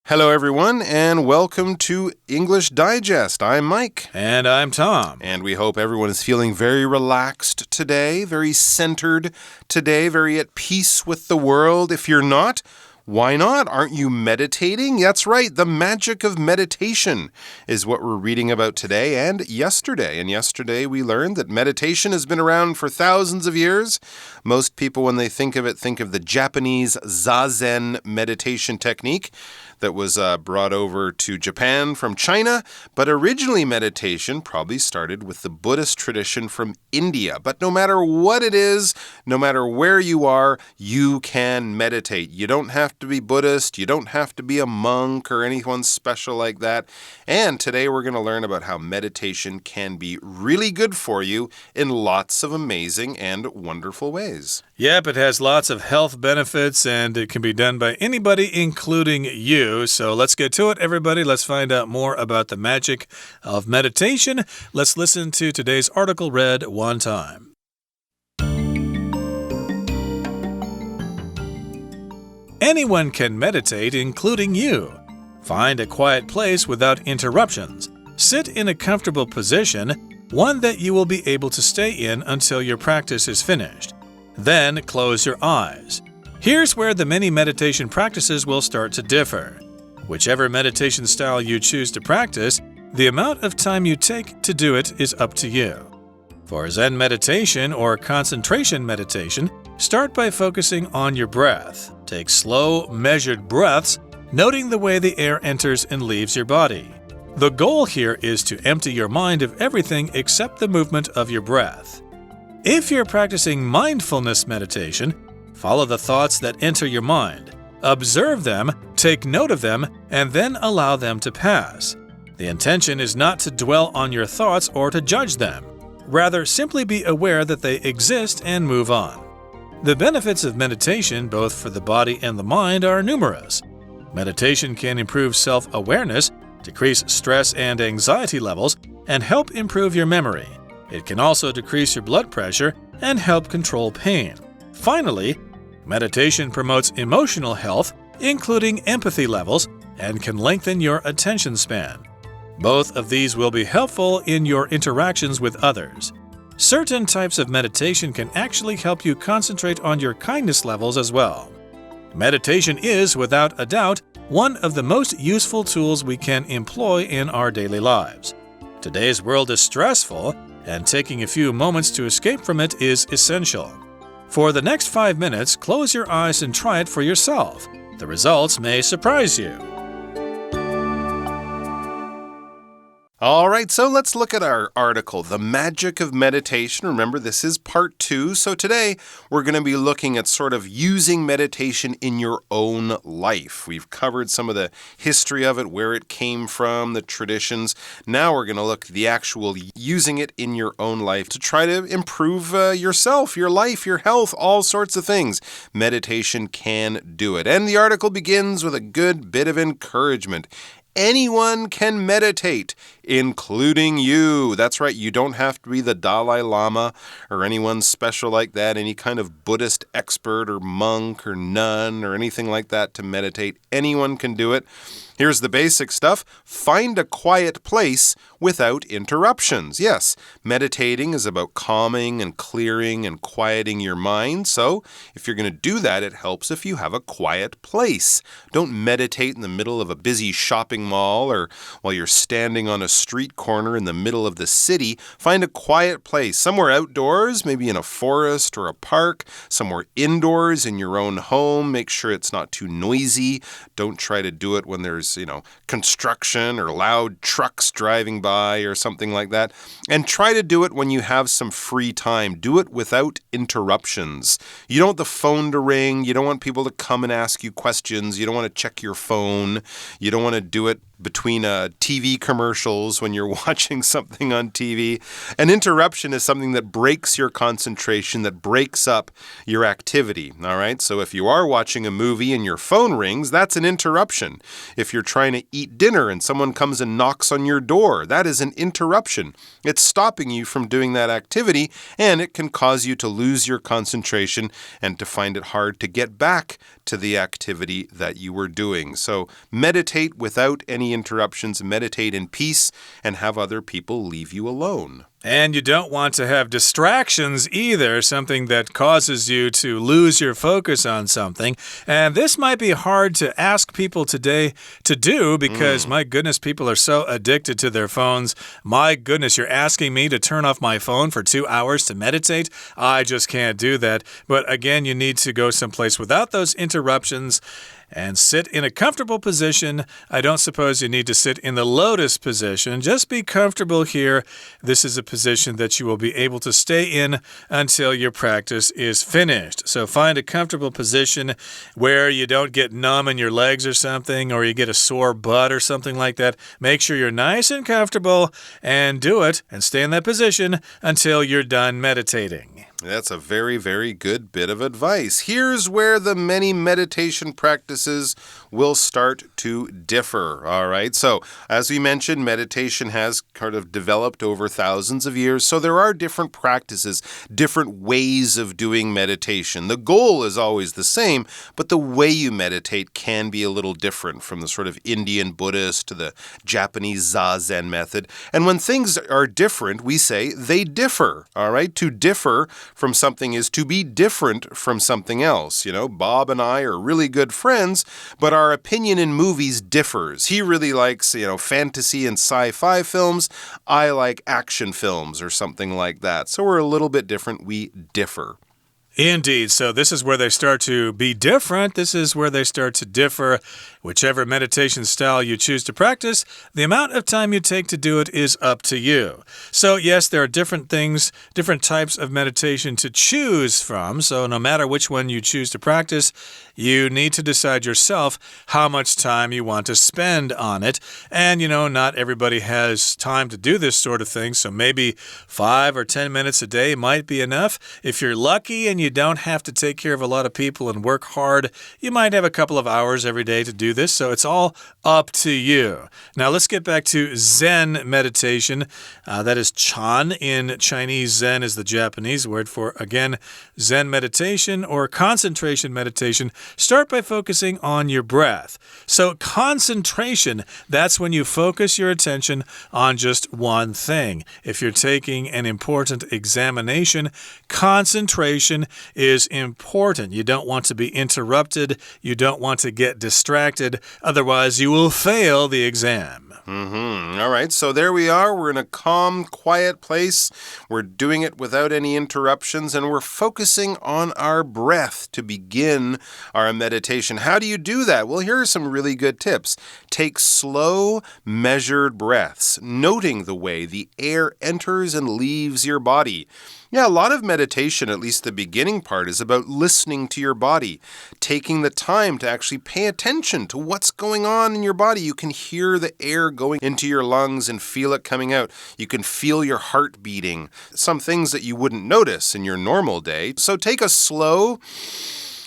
Hello, everyone, and welcome to English Digest. I'm Mike. And I'm Tom. And we hope everyone is feeling very relaxed today, very centered today, very at peace with the world. If you're not, why not? Aren't you meditating? That's right. The magic of meditation is what we're reading about today and yesterday. And yesterday we learned that meditation has been around for thousands of years. Most people, when they think of it, think of the Japanese Zazen meditation technique that was brought over to Japan from China. But originally meditation probably started with the Buddhist tradition from India. But no matter what it is, no matter where you are, you can meditate. You don't have to be Buddhist. You don't have to be a monk or anyone special like that. And today we're going to learn about how meditation can be really good for you in lots of amazing and wonderful ways. Yep, it has lots of health benefits and it can be done by anybody, including you. So let's get to it, everybody. Let's find out more about the magic of meditation. Let's listen to today's article read one time. Anyone can meditate, including you. Find a quiet place without interruptions. Sit in a comfortable position, one that you will be able to stay in until your practice is finished. Then close your eyes. Here's where the many meditation practices will start to differ. Whichever meditation style you choose to practice, the amount of time you take to do it is up to you. For Zen meditation or concentration meditation, start by focusing on your breath. Take slow, measured breaths, noting the way the air enters and leaves your body. The goal here is to empty your mind of everything except the movement of your breath. If you're practicing mindfulness meditation, follow the thoughts that enter your mind. Observe them, take note of them, and then allow them to pass. The intention is not to dwell on your thoughts or to judge them. Rather, simply be aware that they exist and move on. The benefits of meditation, both for the body and the mind, are numerous. Meditation can improve self-awareness, decrease stress and anxiety levels, and help improve your memory. It can also decrease your blood pressure and help control pain. Finally, meditation promotes emotional health, including empathy levels, and can lengthen your attention span. Both of these will be helpful in your interactions with others. Certain types of meditation can actually help you concentrate on your kindness levels as well. Meditation is, without a doubt, one of the most useful tools we can employ in our daily lives. Today's world is stressful, and taking a few moments to escape from it is essential. For the next 5 minutes, close your eyes and try it for yourself. The results may surprise you. All right, so let's look at our article, The Magic of Meditation. Remember, this is part 2. So today, we're going to be looking at sort of using meditation in your own life. We've covered some of the history of it, where it came from, the traditions. Now we're going to look at the actual using it in your own life to try to improve yourself, your life, your health, all sorts of things. Meditation can do it. And the article begins with a good bit of encouragement. Anyone can meditate, including you. That's right, you don't have to be the Dalai Lama or anyone special like that, any kind of Buddhist expert or monk or nun or anything like that to meditate. Anyone can do it. Here's the basic stuff. Find a quiet place without interruptions. Yes, meditating is about calming and clearing and quieting your mind. So if you're going to do that, it helps if you have a quiet place. Don't meditate in the middle of a busy shopping mall or while you're standing on a street corner in the middle of the city. Find a quiet place, somewhere outdoors, maybe in a forest or a park, somewhere indoors in your own home. Make sure it's not too noisy. Don't try to do it when there's construction or loud trucks driving by or something like that. And try to do it when you have some free time. Do it without interruptions. You don't want the phone to ring. You don't want people to come and ask you questions. You don't want to check your phone. You don't want to do it between TV commercials when you're watching something on TV. An interruption is something that breaks your concentration, that breaks up your activity, all right? So if you are watching a movie and your phone rings, that's an interruption. If you're trying to eat dinner and someone comes and knocks on your door, that is an interruption. It's stopping you from doing that activity, and it can cause you to lose your concentration and to find it hard to get back to the activity that you were doing. So meditate without any interruptions, meditate in peace, and have other people leave you alone. And you don't want to have distractions either, something that causes you to lose your focus on something. And this might be hard to ask people today to do because, my goodness, people are so addicted to their phones. My goodness, you're asking me to turn off my phone for 2 hours to meditate? I just can't do that. But again, you need to go someplace without those interruptions and sit in a comfortable position. I don't suppose you need to sit in the lotus position. Just be comfortable here. This is a position that you will be able to stay in until your practice is finished. So find a comfortable position where you don't get numb in your legs or something, or you get a sore butt or something like that. Make sure you're nice and comfortable and do it and stay in that position until you're done meditating. That's a very, very good bit of advice. Here's where the many meditation practices will start to differ, all right? So, as we mentioned, meditation has kind of developed over thousands of years, so there are different practices, different ways of doing meditation. The goal is always the same, but the way you meditate can be a little different from the sort of Indian Buddhist to the Japanese Zazen method. And when things are different, we say they differ, all right? To differ from something is to be different from something else. You know, Bob and I are really good friends, but our opinion in movies differs. He really likes, fantasy and sci-fi films. I like action films or something like that. So we're a little bit different. We differ. Indeed. So this is where they start to be different. This is where they start to differ. Whichever meditation style you choose to practice, the amount of time you take to do it is up to you. So yes, there are different things, different types of meditation to choose from. So no matter which one you choose to practice, you need to decide yourself how much time you want to spend on it. And, not everybody has time to do this sort of thing. So maybe 5 or 10 minutes a day might be enough. If you're lucky and you don't have to take care of a lot of people and work hard, you might have a couple of hours every day to do this. So it's all up to you. Now let's get back to Zen meditation. That is Chan in Chinese. Zen is the Japanese word for, again, Zen meditation or concentration meditation. Start by focusing on your breath. So concentration, that's when you focus your attention on just one thing. If you're taking an important examination, concentration is important. You don't want to be interrupted. You don't want to get distracted. Otherwise, you will fail the exam. All right, so there we are. We're in a calm, quiet place. We're doing it without any interruptions, and we're focusing on our breath to begin our meditation. How do you do that? Well, here are some really good tips. Take slow, measured breaths, noting the way the air enters and leaves your body. Yeah, a lot of meditation, at least the beginning part, is about listening to your body, taking the time to actually pay attention to what's going on in your body. You can hear the air going into your lungs and feel it coming out. You can feel your heart beating, some things that you wouldn't notice in your normal day. So take a slow,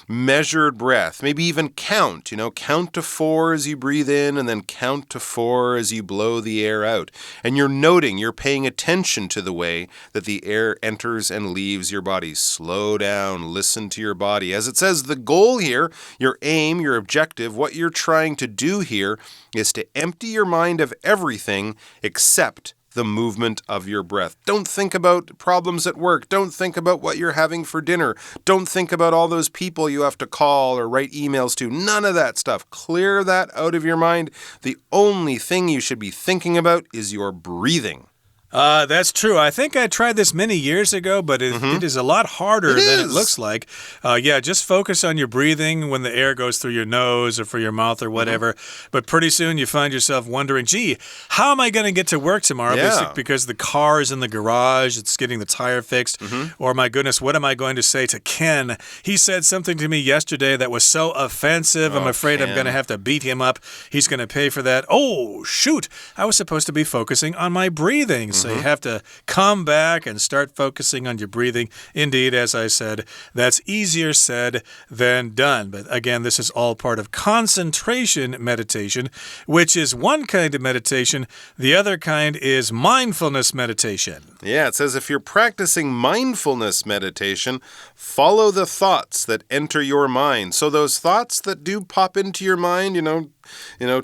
measured breath, maybe even count, count to 4 as you breathe in and then count to 4 as you blow the air out. And you're paying attention to the way that the air enters and leaves your body. Slow down, listen to your body. As it says, the goal here, your aim, your objective, what you're trying to do here is to empty your mind of everything except the movement of your breath. Don't think about problems at work. Don't think about what you're having for dinner. Don't think about all those people you have to call or write emails to. None of that stuff. Clear that out of your mind. The only thing you should be thinking about is your breathing. That's true. I think I tried this many years ago, but it is a lot harder than it looks like. Yeah, just focus on your breathing when the air goes through your nose or for your mouth or whatever. But pretty soon you find yourself wondering, gee, how am I going to get to work tomorrow? Yeah. Because the car is in the garage, it's getting the tire fixed. Or my goodness, what am I going to say to Ken? He said something to me yesterday that was so offensive. I'm afraid I'm going to have to beat him up. He's going to pay for that. Oh, shoot. I was supposed to be focusing on my breathing. So you have to come back and start focusing on your breathing. Indeed, as I said, that's easier said than done. But again, this is all part of concentration meditation, which is one kind of meditation. The other kind is mindfulness meditation. Yeah, it says if you're practicing mindfulness meditation, follow the thoughts that enter your mind. So those thoughts that do pop into your mind,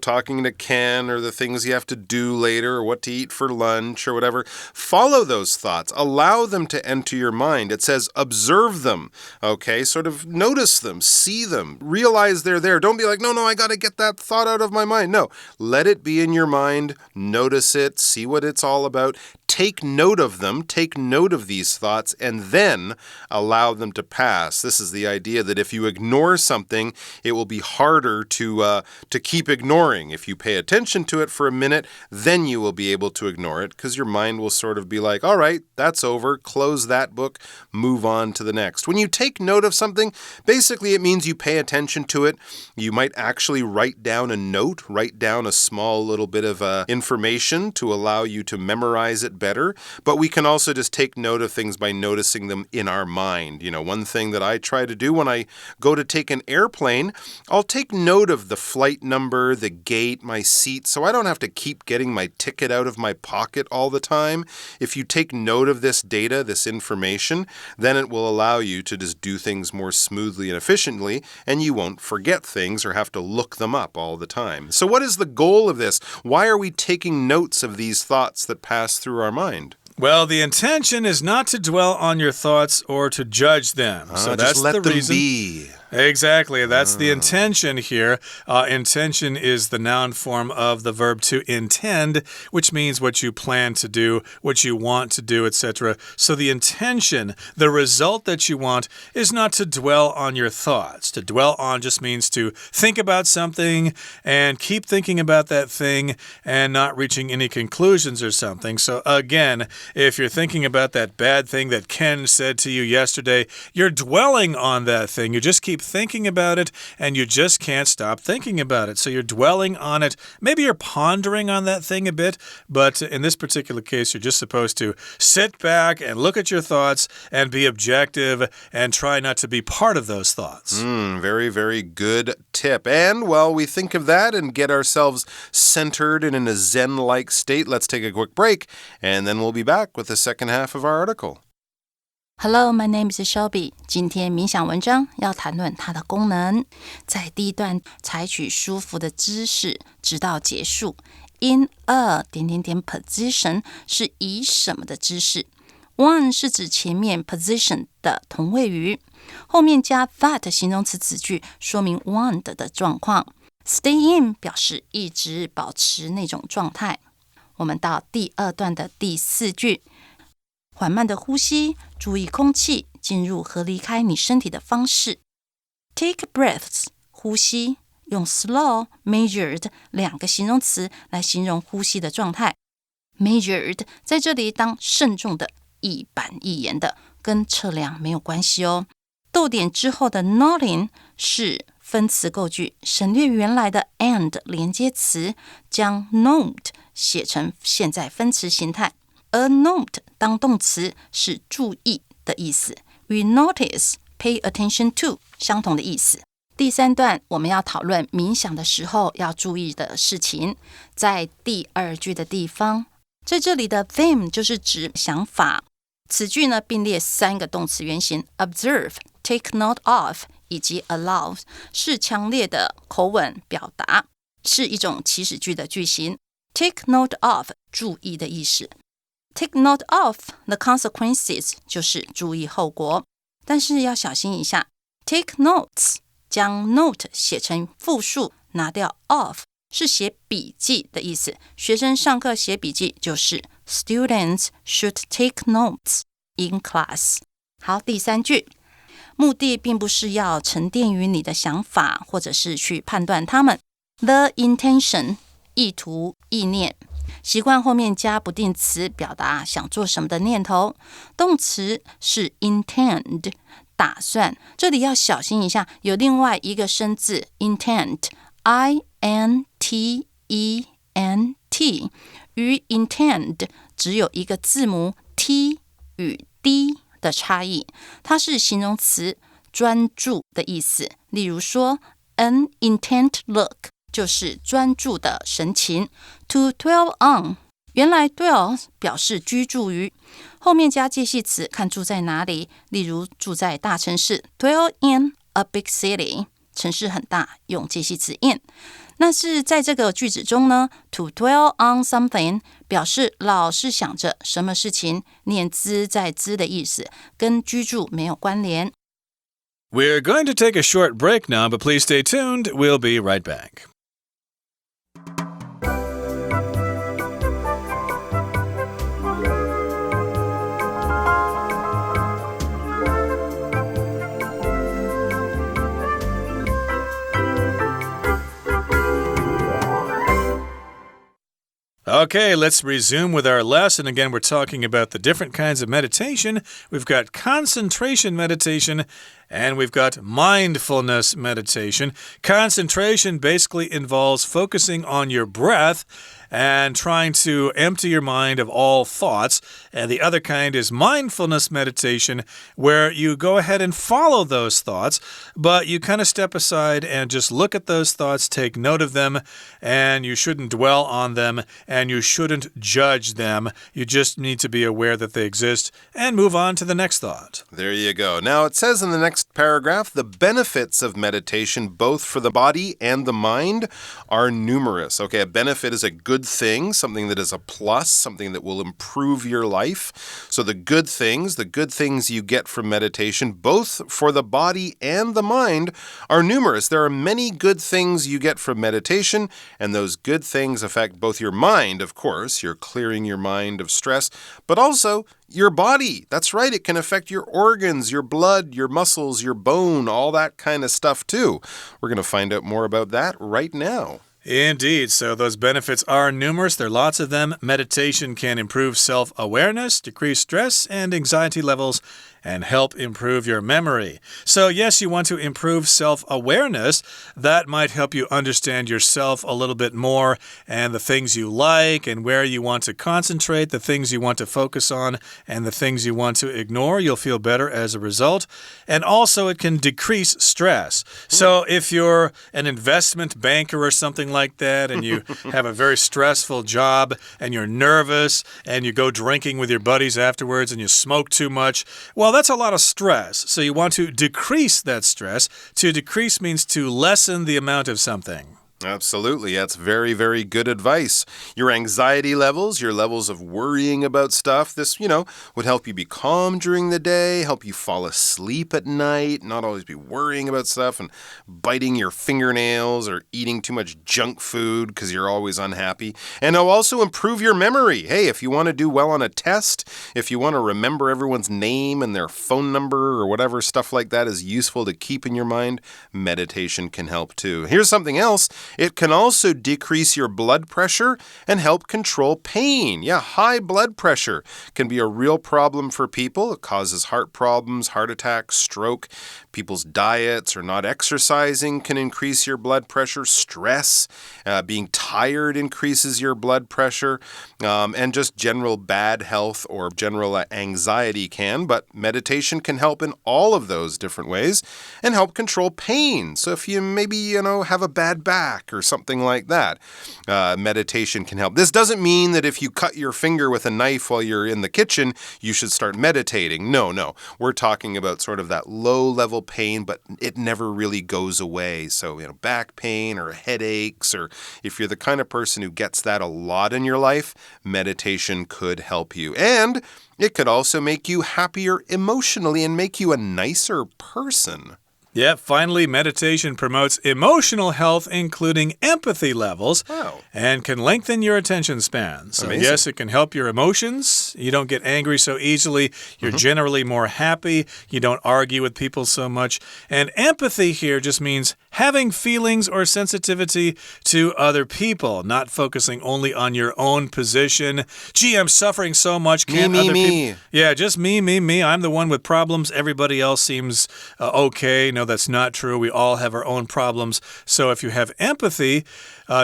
talking to Ken or the things you have to do later or what to eat for lunch or whatever, follow those thoughts. Allow them to enter your mind. It says observe them, okay? Sort of notice them, see them, realize they're there. Don't be like, no, I got to get that thought out of my mind. No, let it be in your mind. Notice it, see what it's all about. Take note of them, take note of these thoughts, and then allow them to pass. This is the idea that if you ignore something, it will be harder to keep ignoring. If you pay attention to it for a minute, then you will be able to ignore it because your mind will sort of be like, all right, that's over, close that book, move on to the next. When you take note of something, basically it means you pay attention to it. You might actually write down a note, write down a small little bit of information to allow you to memorize it better, but we can also just take note of things by noticing them in our mind. One thing that I try to do when I go to take an airplane, I'll take note of the flight number, the gate, my seat, so I don't have to keep getting my ticket out of my pocket all the time. If you take note of this data, this information, then it will allow you to just do things more smoothly and efficiently, and you won't forget things or have to look them up all the time. So what is the goal of this? Why are we taking notes of these thoughts that pass through our mind? Well, the intention is not to dwell on your thoughts or to judge them. So that's just let the them reason. be. Exactly. That's the intention here. Intention is the noun form of the verb to intend, which means what you plan to do, what you want to do, etc. So the intention, the result that you want, is not to dwell on your thoughts. To dwell on just means to think about something and keep thinking about that thing and not reaching any conclusions or something. So again, if you're thinking about that bad thing that Ken said to you yesterday, you're dwelling on that thing. You just keep thinking about it and you just can't stop thinking about it. So you're dwelling on it. Maybe you're pondering on that thing a bit, but in this particular case, you're just supposed to sit back and look at your thoughts and be objective and try not to be part of those thoughts. Very, very good tip. And while we think of that and get ourselves centered and in a Zen-like state, let's take a quick break and then we'll be back with the second half of our article. Hello, my name is Shelby. 今天冥想文章要谈论它的功能。在第一段，采取舒服的姿势，直到结束。In a ... position 是以什么的姿势 ？One 是指前面 position 的同位语，后面加 that 形容词子句，说明 want 的状况。Stay in 表示一直保持那种状态。我们到第二段的第4句。缓慢的呼吸，注意空气进入和离开你身体的方式。Take breaths， 呼吸，用 slow、measured 2个形容词来形容呼吸的状态。Measured 在这里当慎重的、一板一眼的，跟测量没有关系哦。逗点之后的 nodding 是分词构句，省略原来的 and 连接词，将 note 写成现在分词形态。而 note 当动词是注意的意思，与 notice pay attention to 相同的意思。第3段我们要讨论冥想的时候要注意的事情，在第2句的地方，在这里的 theme 就是指想法。此句呢并列3个动词原形 observe、take note of 以及 allow， 是强烈的口吻表达，是一种祈使句的句型。take note of 注意的意思。Take note of the consequences 就是注意后果，但是要小心一下。Take notes 将 note 写成复数，拿掉 of 是写笔记的意思。学生上课写笔记就是 Students should take notes in class. 好，第3句，目的并不是要沉淀于你的想法，或者是去判断它们。The intention 意图、意念，习惯后面加不定词，表达想做什么的念头。动词是 intend 打算，这里要小心一下，有另外一个生字 intent I-N-T-E-N-T 与 intend 只有一个字母 T 与 D 的差异，它是形容词专注的意思。例如说 an intent look 就是专注的神情。 To dwell on 原来 dwell 表示居住于，后面加介系词看住在哪里，例如住在大城市 dwell in a big city， 城市很大，用介系词 in。那是在这个句子中呢 to dwell on something 表示老是想着什么事情，念兹在兹的意思，跟居住没有关联。 We're going to take a short break now, but please stay tuned. We'll be right back. Okay, let's resume with our lesson. Again, we're talking about the different kinds of meditation. We've got concentration meditation and we've got mindfulness meditation. Concentration basically involves focusing on your breath and trying to empty your mind of all thoughts. And the other kind is mindfulness meditation, where you go ahead and follow those thoughts, but you kind of step aside and just look at those thoughts, take note of them, and you shouldn't dwell on them, and you shouldn't judge them. You just need to be aware that they exist and move on to the next thought. There you go. Now, it says in the next paragraph, the benefits of meditation, both for the body and the mind, are numerous. Okay, a benefit is a good thing, something that is a plus, something that will improve your life. So the good things you get from meditation, both for the body and the mind, are numerous. There are many good things you get from meditation, and those good things affect both your mind, of course, you're clearing your mind of stress, but also your body. That's right, it can affect your organs, your blood, your muscles, your bone, all that kind of stuff too. We're going to find out more about that right now. Indeed. So those benefits are numerous. There are lots of them. Meditation can improve self-awareness, decrease stress and anxiety levels, and help improve your memory. So yes, you want to improve self-awareness. That might help you understand yourself a little bit more and the things you like and where you want to concentrate, the things you want to focus on, and the things you want to ignore. You'll feel better as a result. And also it can decrease stress. So if you're an investment banker or something like that and you have a very stressful job and you're nervous and you go drinking with your buddies afterwards and you smoke too much, well, that's a lot of stress. So you want to decrease that stress. To decrease means to lessen the amount of something. Absolutely. That's very, very good advice. Your anxiety levels, your levels of worrying about stuff, this, would help you be calm during the day, help you fall asleep at night, not always be worrying about stuff and biting your fingernails or eating too much junk food because you're always unhappy. And it'll also improve your memory. Hey, if you want to do well on a test, if you want to remember everyone's name and their phone number or whatever stuff like that is useful to keep in your mind, meditation can help too. Here's something else. It can also decrease your blood pressure and help control pain. Yeah, high blood pressure can be a real problem for people. It causes heart problems, heart attacks, stroke. People's diets or not exercising can increase your blood pressure. Stress, being tired increases your blood pressure. And just general bad health or general anxiety can. But meditation can help in all of those different ways and help control pain. So if you maybe, have a bad back or something like that, meditation can help. This doesn't mean that if you cut your finger with a knife while you're in the kitchen, you should start meditating. No. We're talking about sort of that low-level pain, but it never really goes away. So, back pain or headaches, or if you're the kind of person who gets that a lot in your life, meditation could help you. And it could also make you happier emotionally and make you a nicer person. Yeah, finally, meditation promotes emotional health, including empathy levels, and can lengthen your attention span. So, yes, it can help your emotions. You don't get angry so easily. You're generally more happy. You don't argue with people so much. And empathy here just means having feelings or sensitivity to other people, not focusing only on your own position. Gee, I'm suffering so much. Can't other people? Yeah, just me. I'm the one with problems. Everybody else seems okay. No, that's not true. We all have our own problems. So if you have empathy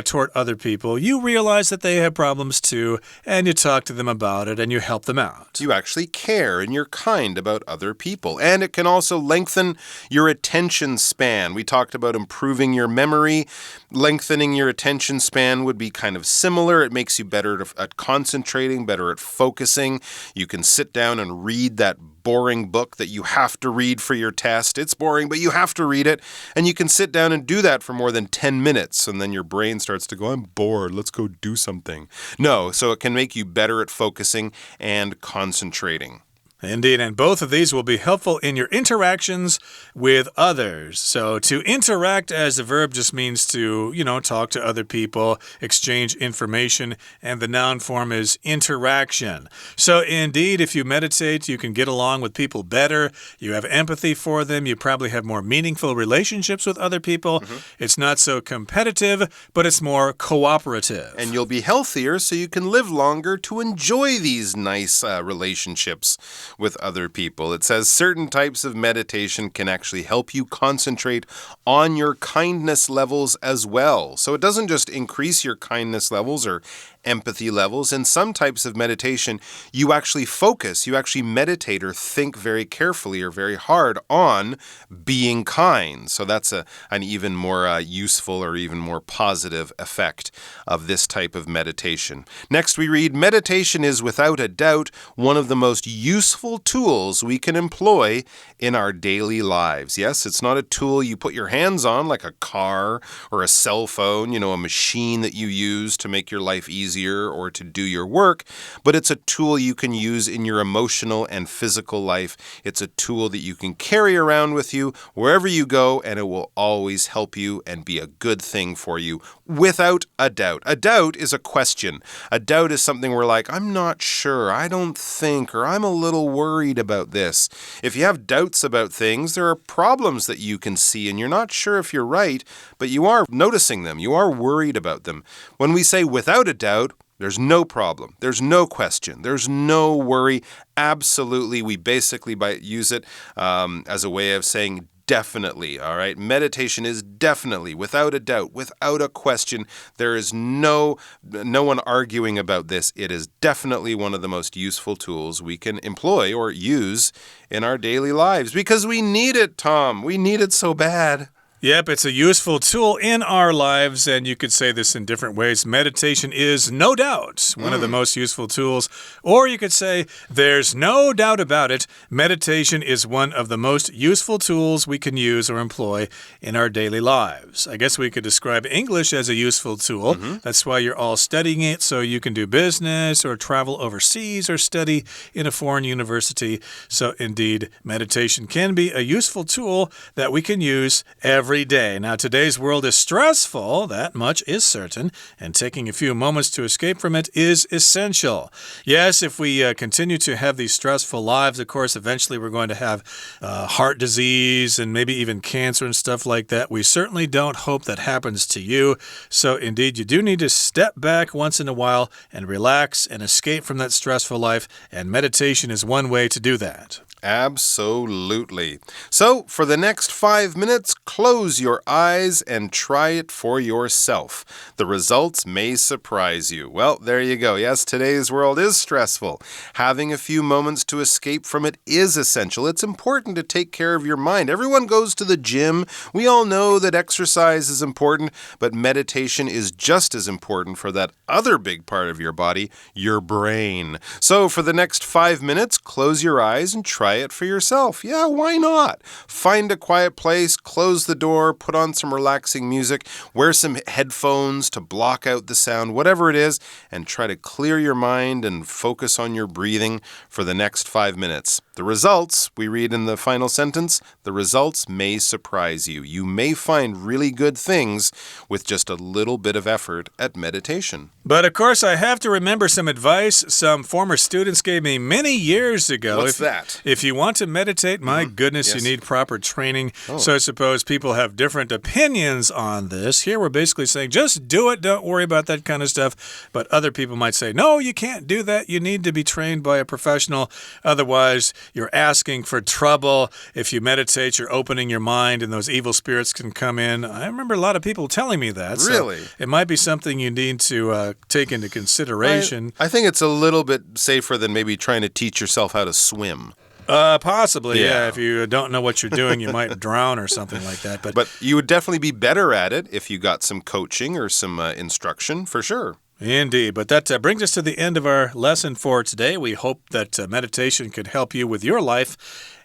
toward other people, you realize that they have problems too, and you talk to them about it, and you help them out. You actually care, and you're kind about other people. And it can also lengthen your attention span. We talked about improving your memory. Lengthening your attention span would be kind of similar. It makes you better at concentrating, better at focusing. You can sit down and read that boring book that you have to read for your test. It's boring, but you have to read it. And you can sit down and do that for more than 10 minutes. And then your brain starts to go, I'm bored. Let's go do something. No, so it can make you better at focusing and concentrating. Indeed, and both of these will be helpful in your interactions with others. So to interact as a verb just means to, talk to other people, exchange information, and the noun form is interaction. So indeed, if you meditate, you can get along with people better. You have empathy for them. You probably have more meaningful relationships with other people. It's not so competitive, but it's more cooperative. And you'll be healthier so you can live longer to enjoy these nice relationships with other people. It says certain types of meditation can actually help you concentrate on your kindness levels as well. So it doesn't just increase your kindness levels or empathy levels. In some types of meditation, you actually focus, you actually meditate or think very carefully or very hard on being kind. So that's an even more useful or even more positive effect of this type of meditation. Next, we read, meditation is without a doubt one of the most useful tools we can employ in our daily lives. Yes, it's not a tool you put your hands on like a car or a cell phone, a machine that you use to make your life easier or to do your work, but it's a tool you can use in your emotional and physical life. It's a tool that you can carry around with you wherever you go, and it will always help you and be a good thing for you, without a doubt. A doubt is a question. A doubt is something we're like, I'm not sure, I don't think, or I'm a little worried about this. If you have doubts about things, there are problems that you can see, and you're not sure if you're right, but you are noticing them. You are worried about them. When we say without a doubt, there's no problem. There's no question. There's no worry. Absolutely. We basically use it as a way of saying definitely, all right? Meditation is definitely, without a doubt, without a question. There is no one arguing about this. It is definitely one of the most useful tools we can employ or use in our daily lives because we need it, Tom. We need it so bad. Yep, it's a useful tool in our lives, and you could say this in different ways. Meditation is no doubt one of the most useful tools, or you could say there's no doubt about it. Meditation is one of the most useful tools we can use or employ in our daily lives. I guess we could describe English as a useful tool. That's why you're all studying it, so you can do business or travel overseas or study in a foreign university. So indeed, meditation can be a useful tool that we can use every day. Now, today's world is stressful, that much is certain, and taking a few moments to escape from it is essential. Yes, if we continue to have these stressful lives, of course, eventually we're going to have heart disease and maybe even cancer and stuff like that. We certainly don't hope that happens to you. So, indeed, you do need to step back once in a while and relax and escape from that stressful life, and meditation is one way to do that. Absolutely. So, for the next 5 minutes, close your eyes and try it for yourself. The results may surprise you. Well, there you go. Yes, today's world is stressful. Having a few moments to escape from it is essential. It's important to take care of your mind. Everyone goes to the gym. We all know that exercise is important, but meditation is just as important for that other big part of your body, your brain. So, for the next 5 minutes, close your eyes and try it for yourself. Yeah, why not? Find a quiet place, close the door, door, put on some relaxing music, wear some headphones to block out the sound, whatever it is, and try to clear your mind and focus on your breathing for the next 5 minutes. The results, we read in the final sentence, the results may surprise you. You may find really good things with just a little bit of effort at meditation. But of course, I have to remember some advice some former students gave me many years ago. What's that? If you want to meditate, my goodness, Yes. you need proper training. So I suppose people have different opinions on this. Here we're basically saying, just do it. Don't worry about that kind of stuff. But other people might say, no, you can't do that. You need to be trained by a professional. Otherwise, you're asking for trouble. If you meditate, you're opening your mind and those evil spirits can come in. I remember a lot of people telling me that. Really? So it might be something you need to take into consideration. I think it's a little bit safer than maybe trying to teach yourself how to swim. Possibly, yeah. If you don't know what you're doing, you might drown or something like that. But you would definitely be better at it if you got some coaching or some instruction, for sure. Indeed, but that brings us to the end of our lesson for today. We hope that meditation could help you with your life.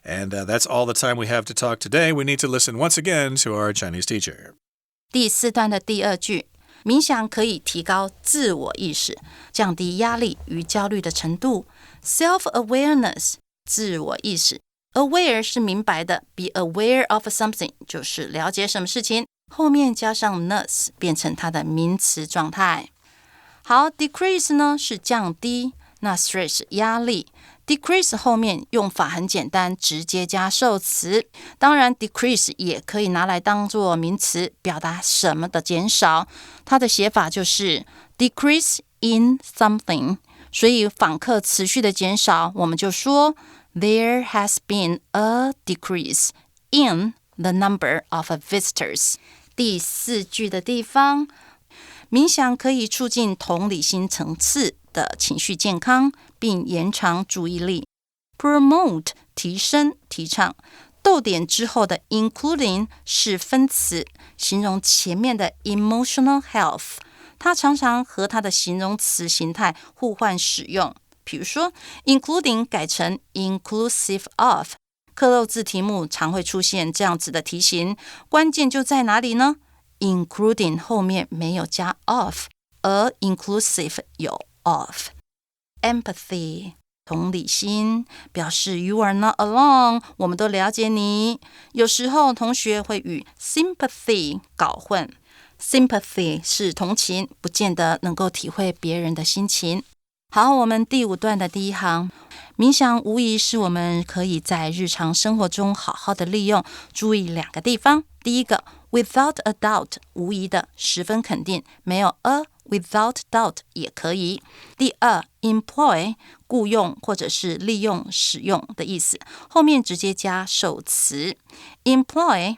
And that's all the time we have to talk today. We need to listen once again to our Chinese teacher. 第4段的第2句，冥想可以提高自我意识，降低压力与焦虑的程度。Self-awareness， 自我意识。Aware 是明白的 ，be aware of something 就是了解什么事情，后面加上 ness 变成它的名词状态。好 ，decrease 呢是降低，那 stress 压力。decrease 后面用法很简单，直接加受词。当然 decrease 也可以拿来当作名词，表达什么的减少。它的写法就是 decrease in something。所以访客持续的减少，我们就说 There has been a decrease in the number of visitors。第4句的地方，冥想可以促进同理心层次的情绪健康，并延长注意力。Promote 提升、提倡。逗点之后的 including 是分词，形容前面的 emotional health。它常常和它的形容词形态互换使用。比如说 including 改成 inclusive of。课漏字题目常会出现这样子的题型，关键就在哪里呢？including 后面没有加 of， 而 inclusive 有 of。 Empathy 同理心，表示 you are not alone， 我们都了解你。有时候同学会与 sympathy 搞混， sympathy 是同情，不见得能够体会别人的心情。好，我们第5段的第1行，冥想无疑是我们可以在日常生活中好好的利用，注意2个地方。第一个 without a doubt 无疑的，十分肯定，没有 a without doubt 也可以。第2 employ 雇用或者是利用使用的意思，后面直接加受词。 employ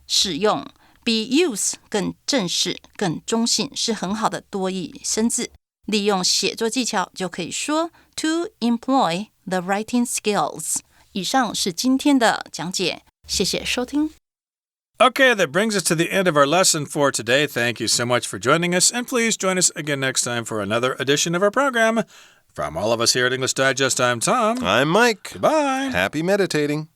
使用比 use 更正式更中性，是很好的多义生字。利用写作技巧就可以说 to employ the writing skills。 以上是今天的讲解，谢谢收听。Okay, that brings us to the end of our lesson for today. Thank you so much for joining us, and please join us again next time for another edition of our program. From all of us here at English Digest, I'm Tom. I'm Mike. Goodbye. Happy meditating.